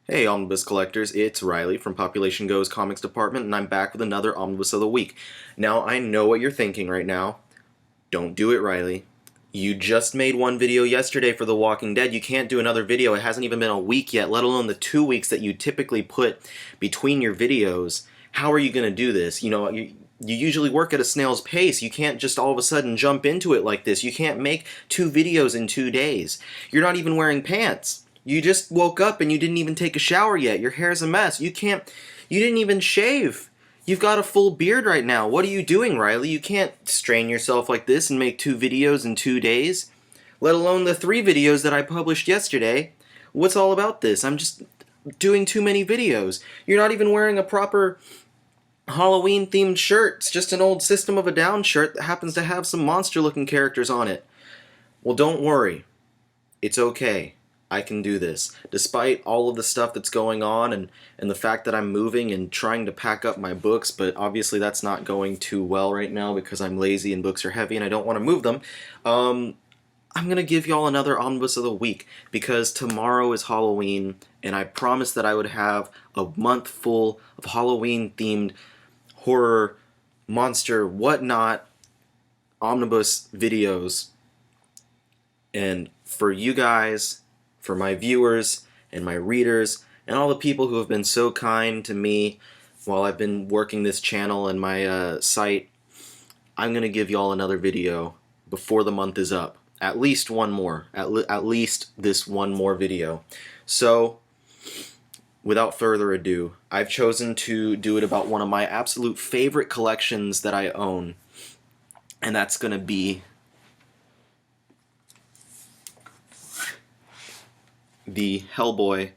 Hey Omnibus collectors, it's Riley from Population Go's Comics Department, and I'm back with another Omnibus of the Week. Now, I know what you're thinking right now. Don't do it, Riley. You just made one video yesterday for The Walking Dead. You can't do another video. It hasn't even been a week yet, let alone the 2 weeks that you typically put between your videos. How are you going to do this? You usually work at a snail's pace. You can't just all of a sudden jump into it like this. You can't make 2 videos in 2 days. You're not even wearing pants. You just woke up and you didn't even take a shower yet. Your hair's a mess. You didn't even shave. You've got a full beard right now. What are you doing, Riley? You can't strain yourself like this and make 2 videos in 2 days. Let alone the 3 videos that I published yesterday. What's all about this? I'm just doing too many videos. You're not even wearing a proper Halloween themed shirt. It's just an old System of a Down shirt that happens to have some monster looking characters on it. Well, don't worry. It's okay. I can do this. Despite all of the stuff that's going on and the fact that I'm moving and trying to pack up my books, but obviously that's not going too well right now because I'm lazy and books are heavy and I don't want to move them, I'm going to give y'all another Omnibus of the Week because tomorrow is Halloween and I promised that I would have a month full of Halloween-themed horror, monster, whatnot Omnibus videos. And for you guys, for my viewers and my readers and all the people who have been so kind to me while I've been working this channel and my site, I'm going to give y'all another video before the month is up. At least one more. At least this one more video. So, without further ado, I've chosen to do it about one of my absolute favorite collections that I own. And that's going to be the Hellboy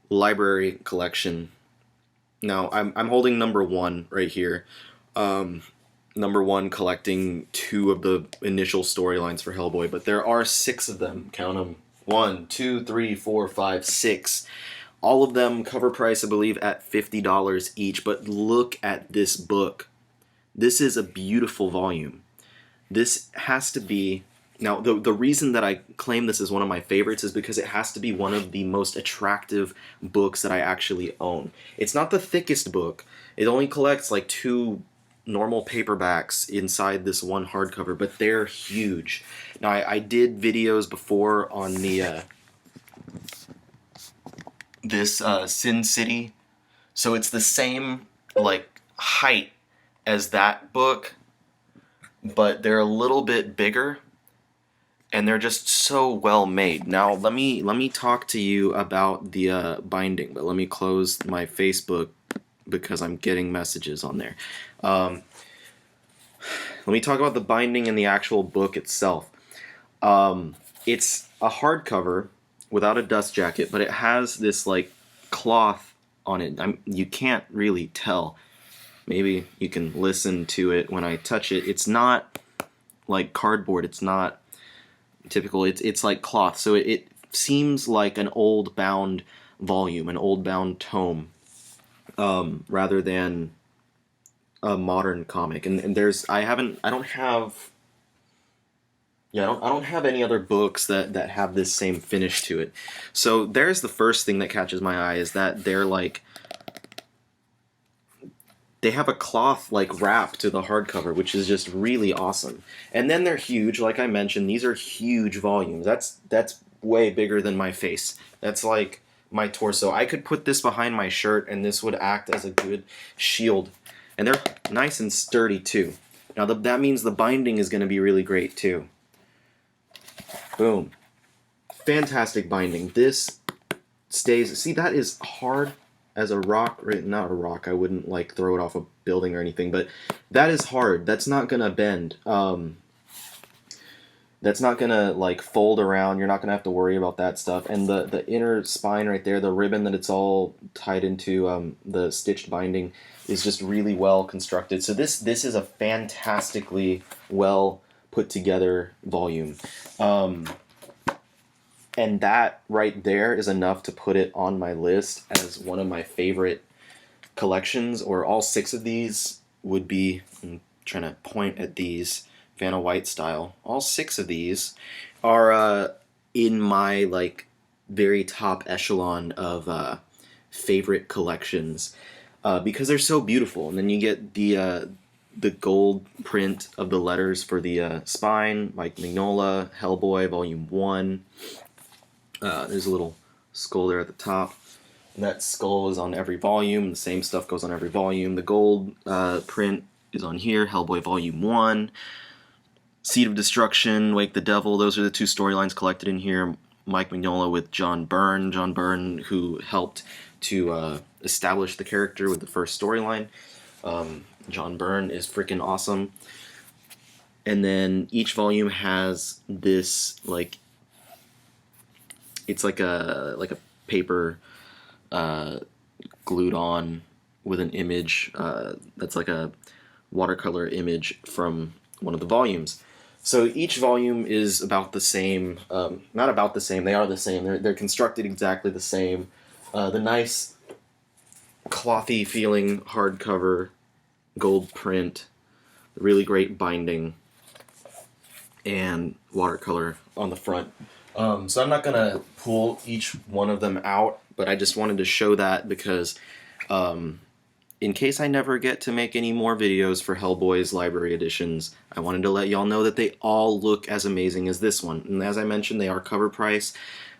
Library collection. Now, I'm holding number 1 right here. Number 1 collecting 2 of the initial storylines for Hellboy, but there are 6 of them. Count them. 1, 2, 3, 4, 5, 6. All of them cover price, I believe, at $50 each, but look at this book. This is a beautiful volume. This has to be... Now, the reason that I claim this as one of my favorites is because it has to be one of the most attractive books that I actually own. It's not the thickest book. It only collects like 2 normal paperbacks inside this one hardcover, but they're huge. Now, I did videos before on the this Sin City, so it's the same like height as that book, but they're a little bit bigger. And they're just so well made. Now let me talk to you about the binding, but let me close my Facebook because I'm getting messages on there. Let me talk about the binding and the actual book itself. It's a hardcover without a dust jacket, but it has this like cloth on it. You can't really tell. Maybe you can listen to it when I touch it. It's not like cardboard. It's not typical. It's like cloth, so it seems like an old bound volume, an old bound tome, rather than a modern comic. And there's I don't have any other books that have this same finish to it. So there's the first thing that catches my eye is that they have a cloth like wrap to the hardcover, which is just really awesome. And then they're huge, like I mentioned. These are huge volumes. That's way bigger than my face. That's like my torso. I could put this behind my shirt, and this would act as a good shield. And they're nice and sturdy too. Now that means the binding is going to be really great too. Boom, fantastic binding. This stays. See, that is hard as a rock, right? Not a rock, I wouldn't like throw it off a building or anything, but that is hard. That's not gonna bend. That's not gonna like fold around. You're not gonna have to worry about that stuff. And the inner spine right there, the ribbon that it's all tied into, the stitched binding, is just really well constructed. So this is a fantastically well put together volume. And that right there is enough to put it on my list as one of my favorite collections, or all 6 of these would be, I'm trying to point at these, Vanna White style. All 6 of these are in my like very top echelon of favorite collections because they're so beautiful. And then you get the gold print of the letters for the spine, Mike Mignola, Hellboy, Volume 1. There's a little skull there at the top. And that skull is on every volume. The same stuff goes on every volume. The gold print is on here, Hellboy Volume 1. Seed of Destruction, Wake the Devil, those are the two storylines collected in here. Mike Mignola with John Byrne. John Byrne, who helped to establish the character with the first storyline. John Byrne is freaking awesome. And then each volume has this, like, it's like a paper glued on with an image that's like a watercolor image from one of the volumes. So each volume is about the same, not about the same, they are the same. They're constructed exactly the same. The nice clothy feeling hardcover, gold print, really great binding, and watercolor on the front. So I'm not going to pull each one of them out, but I just wanted to show that because in case I never get to make any more videos for Hellboy's Library editions, I wanted to let y'all know that they all look as amazing as this one. And as I mentioned, they are cover price,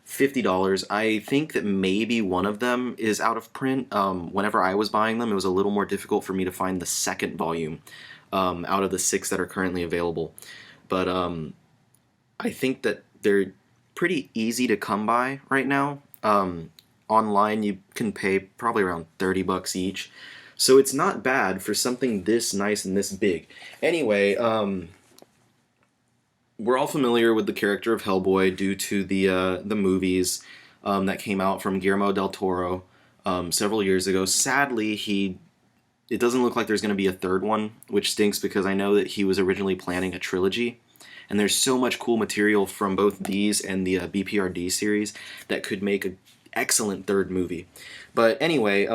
$50. I think that maybe one of them is out of print. Whenever I was buying them, it was a little more difficult for me to find the second volume out of the 6 that are currently available. But I think that they're pretty easy to come by right now. Online, you can pay probably around $30 each. So it's not bad for something this nice and this big. Anyway, we're all familiar with the character of Hellboy due to the movies that came out from Guillermo del Toro several years ago. Sadly, it doesn't look like there's going to be a third one, which stinks because I know that he was originally planning a trilogy. And there's so much cool material from both these and the BPRD series that could make an excellent third movie. But anyway,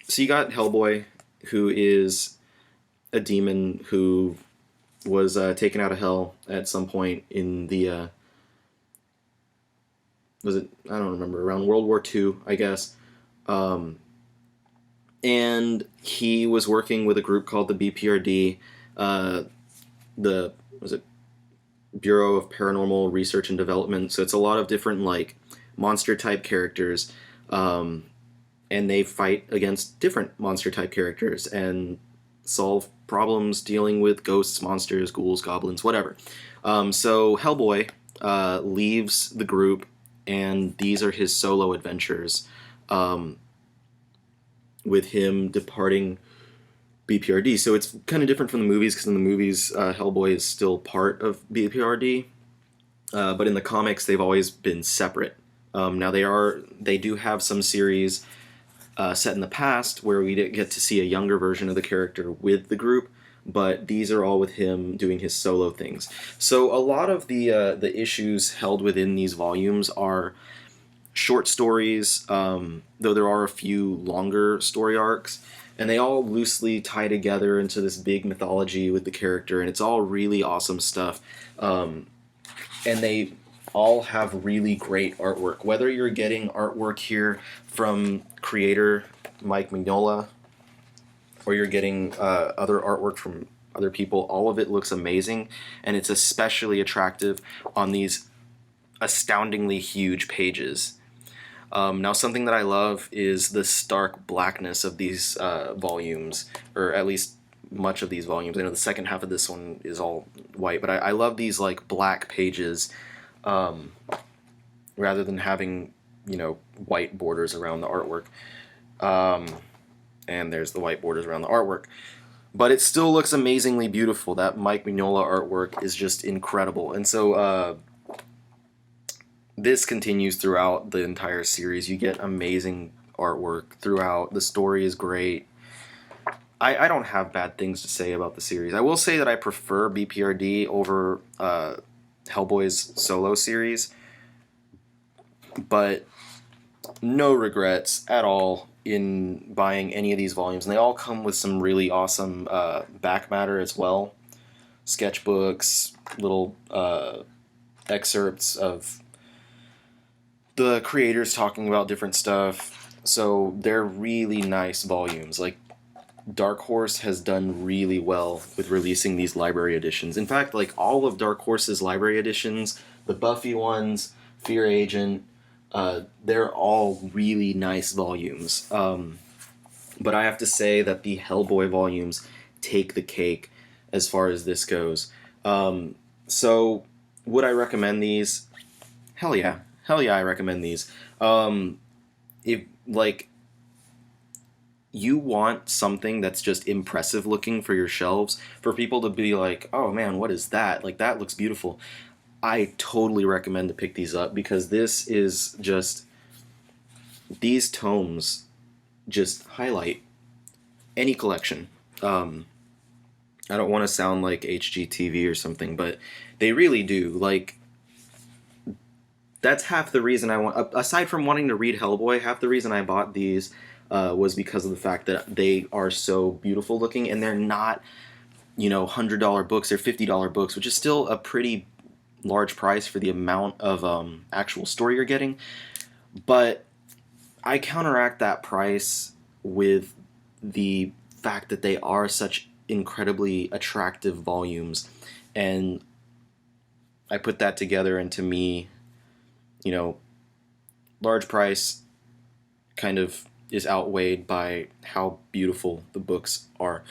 so you got Hellboy, who is a demon who was taken out of hell at some point in the, was it, I don't remember, around World War II, I guess. And he was working with a group called the BPRD, was it Bureau of Paranormal Research and Development. So it's a lot of different, like, monster-type characters, and they fight against different monster-type characters and solve problems dealing with ghosts, monsters, ghouls, goblins, whatever. So Hellboy leaves the group, and these are his solo adventures, with him departing BPRD. So it's kind of different from the movies, because in the movies, Hellboy is still part of BPRD, but in the comics, they've always been separate. Now they do have some series set in the past where we get to see a younger version of the character with the group, but these are all with him doing his solo things. So a lot of the issues held within these volumes are short stories, though there are a few longer story arcs, and they all loosely tie together into this big mythology with the character, and it's all really awesome stuff. And they all have really great artwork. Whether you're getting artwork here from creator Mike Mignola, or you're getting other artwork from other people, all of it looks amazing, and it's especially attractive on these astoundingly huge pages. Now, something that I love is the stark blackness of these volumes, or at least much of these volumes. I know the second half of this one is all white, but I love these, like, black pages, rather than having, you know, white borders around the artwork. And there's the white borders around the artwork. But it still looks amazingly beautiful. That Mike Mignola artwork is just incredible. And so this continues throughout the entire series. You get amazing artwork throughout. The story is great. I don't have bad things to say about the series. I will say that I prefer BPRD over Hellboy's solo series, but no regrets at all in buying any of these volumes. And they all come with some really awesome back matter as well. Sketchbooks, little excerpts of the creators talking about different stuff. So they're really nice volumes. Like, Dark Horse has done really well with releasing these library editions. In fact, like all of Dark Horse's library editions, the Buffy ones, Fear Agent, they're all really nice volumes. But I have to say that the Hellboy volumes take the cake as far as this goes. So would I recommend these? Hell yeah. Hell yeah, I recommend these. If, like, you want something that's just impressive looking for your shelves, for people to be like, oh man, what is that? Like, that looks beautiful. I totally recommend to pick these up, because this is just, these tomes just highlight any collection. I don't want to sound like HGTV or something, but they really do. Like, that's half the reason I want, aside from wanting to read Hellboy, half the reason I bought these was because of the fact that they are so beautiful looking, and they're not, $100 books, they're $50 books, which is still a pretty large price for the amount of actual story you're getting. But I counteract that price with the fact that they are such incredibly attractive volumes, and I put that together, and to me, large price kind of is outweighed by how beautiful the books are.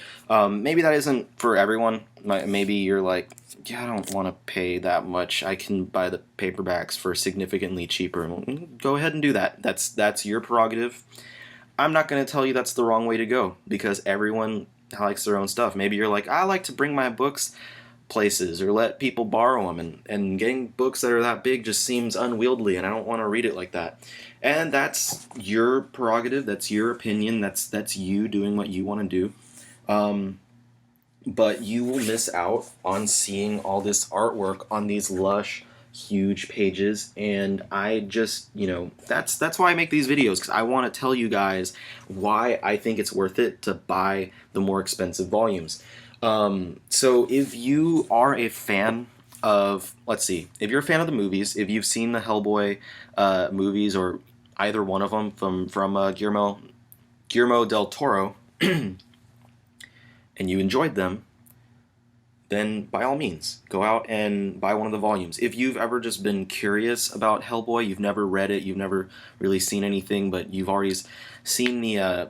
Maybe that isn't for everyone. Maybe you're like, yeah, I don't want to pay that much. I can buy the paperbacks for significantly cheaper. Go ahead and do that. That's your prerogative. I'm not going to tell you that's the wrong way to go, because everyone likes their own stuff. Maybe you're like, I like to bring my books places or let people borrow them, and getting books that are that big just seems unwieldy, and I don't want to read it like that. And that's your prerogative, that's your opinion, that's you doing what you want to do. But you will miss out on seeing all this artwork on these lush, huge pages, and I just, that's why I make these videos, because I want to tell you guys why I think it's worth it to buy the more expensive volumes. So if you are a fan of, if you're a fan of the movies, if you've seen the Hellboy movies, or either one of them from Guillermo del Toro, and you enjoyed them, then by all means, go out and buy one of the volumes. If you've ever just been curious about Hellboy, you've never read it, you've never really seen anything, but you've already seen the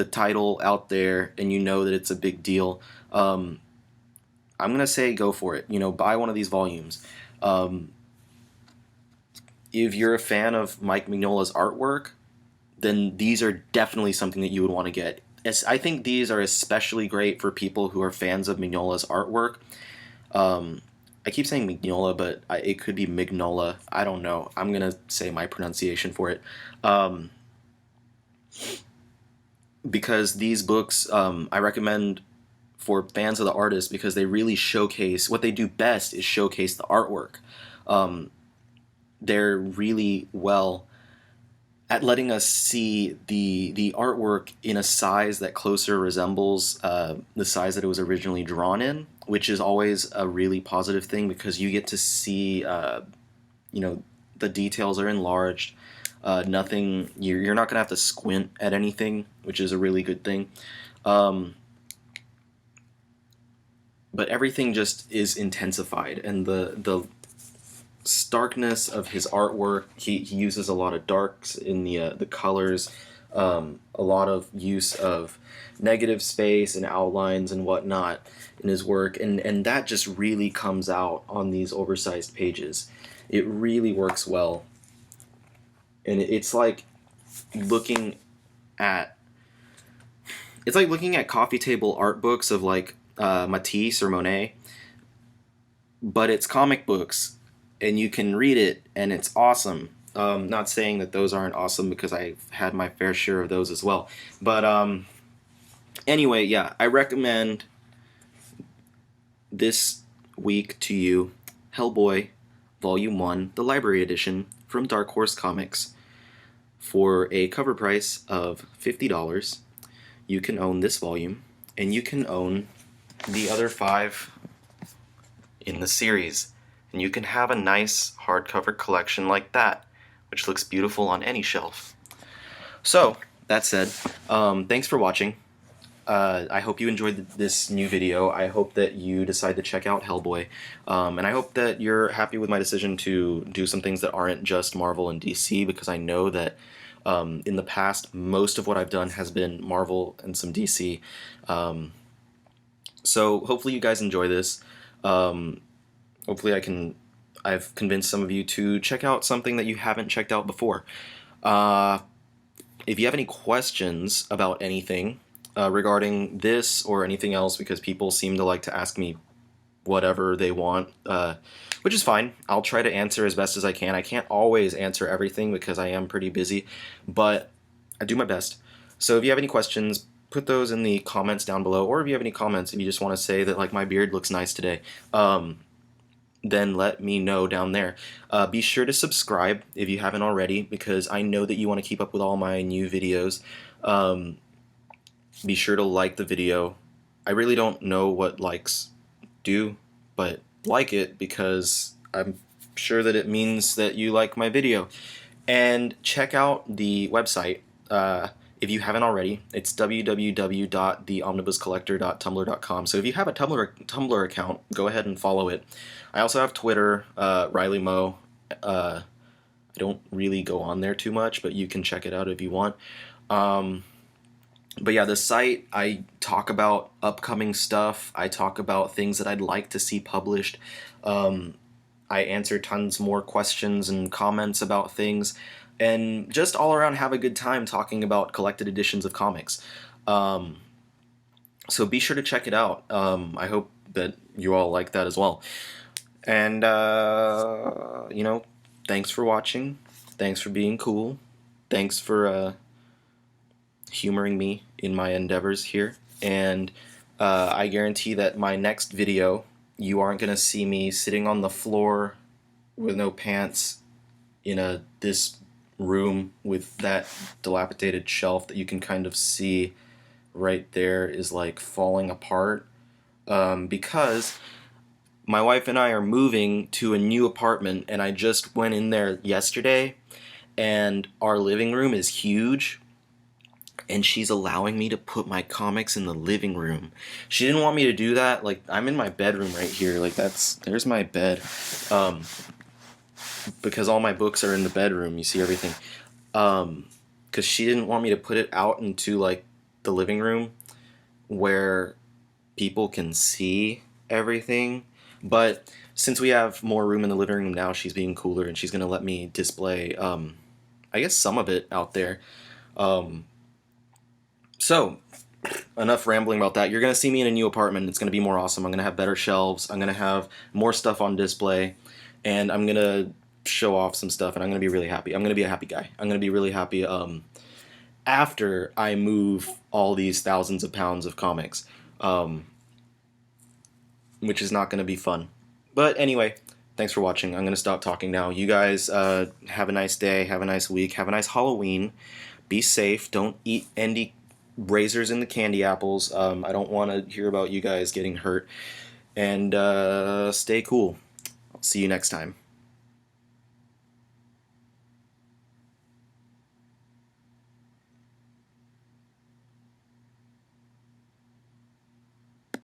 title out there, and you know that it's a big deal, I'm gonna say go for it. Buy one of these volumes. If you're a fan of Mike Mignola's artwork, then these are definitely something that you would want to get. I think these are especially great for people who are fans of Mignola's artwork. I keep saying Mignola, but it could be Mignola. I don't know. I'm gonna say my pronunciation for it. Because these books, I recommend for fans of the artist, because they really showcase, what they do best is showcase the artwork. They're really well at letting us see the artwork in a size that closer resembles the size that it was originally drawn in, which is always a really positive thing, because you get to see, the details are enlarged. Nothing, you're not gonna have to squint at anything, which is a really good thing. But everything just is intensified, and the starkness of his artwork, he uses a lot of darks in the colors, a lot of use of negative space and outlines and whatnot in his work, and that just really comes out on these oversized pages. It really works well. And it's like looking at coffee table art books of like Matisse or Monet, but it's comic books, and you can read it, and it's awesome. Not saying that those aren't awesome, because I've had my fair share of those as well. But anyway, yeah, I recommend this week to you Hellboy Volume 1, the Library Edition from Dark Horse Comics. For a cover price of $50, you can own this volume, and you can own the other 5 in the series. And you can have a nice hardcover collection like that, which looks beautiful on any shelf. So, that said, thanks for watching. I hope you enjoyed this new video. I hope that you decide to check out Hellboy. And I hope that you're happy with my decision to do some things that aren't just Marvel and DC, because I know that in the past, most of what I've done has been Marvel and some DC. So hopefully you guys enjoy this. Hopefully I've convinced some of you to check out something that you haven't checked out before. If you have any questions about anything regarding this or anything else, because people seem to like to ask me whatever they want, which is fine. I'll try to answer as best as I can. I can't always answer everything because I am pretty busy, but I do my best. So if you have any questions, put those in the comments down below, or if you have any comments, if you just want to say that like my beard looks nice today, then let me know down there. Be sure to subscribe if you haven't already, because I know that you want to keep up with all my new videos. Be sure to like the video. I really don't know what likes do, but like it, because I'm sure that it means that you like my video. And check out the website if you haven't already. It's www.theomnibuscollector.tumblr.com. So if you have a Tumblr account, go ahead and follow it. I also have Twitter, Riley Mo. I don't really go on there too much, but you can check it out if you want. But yeah, the site, I talk about upcoming stuff. I talk about things that I'd like to see published. I answer tons more questions and comments about things, and just all around have a good time talking about collected editions of comics. So be sure to check it out. I hope that you all like that as well. And, you know, thanks for watching. Thanks for being cool. Thanks for humoring me in my endeavors here. And I guarantee that my next video, you aren't going to see me sitting on the floor with no pants in this room with that dilapidated shelf that you can kind of see right there is like falling apart, because my wife and I are moving to a new apartment, and I just went in there yesterday, and our living room is huge, and she's allowing me to put my comics in the living room. She didn't want me to do that. Like, I'm in my bedroom right here. Like, there's my bed. Because all my books are in the bedroom. You see everything. Because she didn't want me to put it out into, like, the living room where people can see everything. But since we have more room in the living room now, she's being cooler, and she's going to let me display, I guess, some of it out there. So, enough rambling about that. You're going to see me in a new apartment. It's going to be more awesome. I'm going to have better shelves. I'm going to have more stuff on display. And I'm going to show off some stuff. And I'm going to be really happy. I'm going to be a happy guy. I'm going to be really happy after I move all these thousands of pounds of comics. Which is not going to be fun. But anyway, thanks for watching. I'm going to stop talking now. You guys have a nice day. Have a nice week. Have a nice Halloween. Be safe. Don't eat any razors in the candy apples. I don't want to hear about you guys getting hurt. And stay cool. I'll see you next time.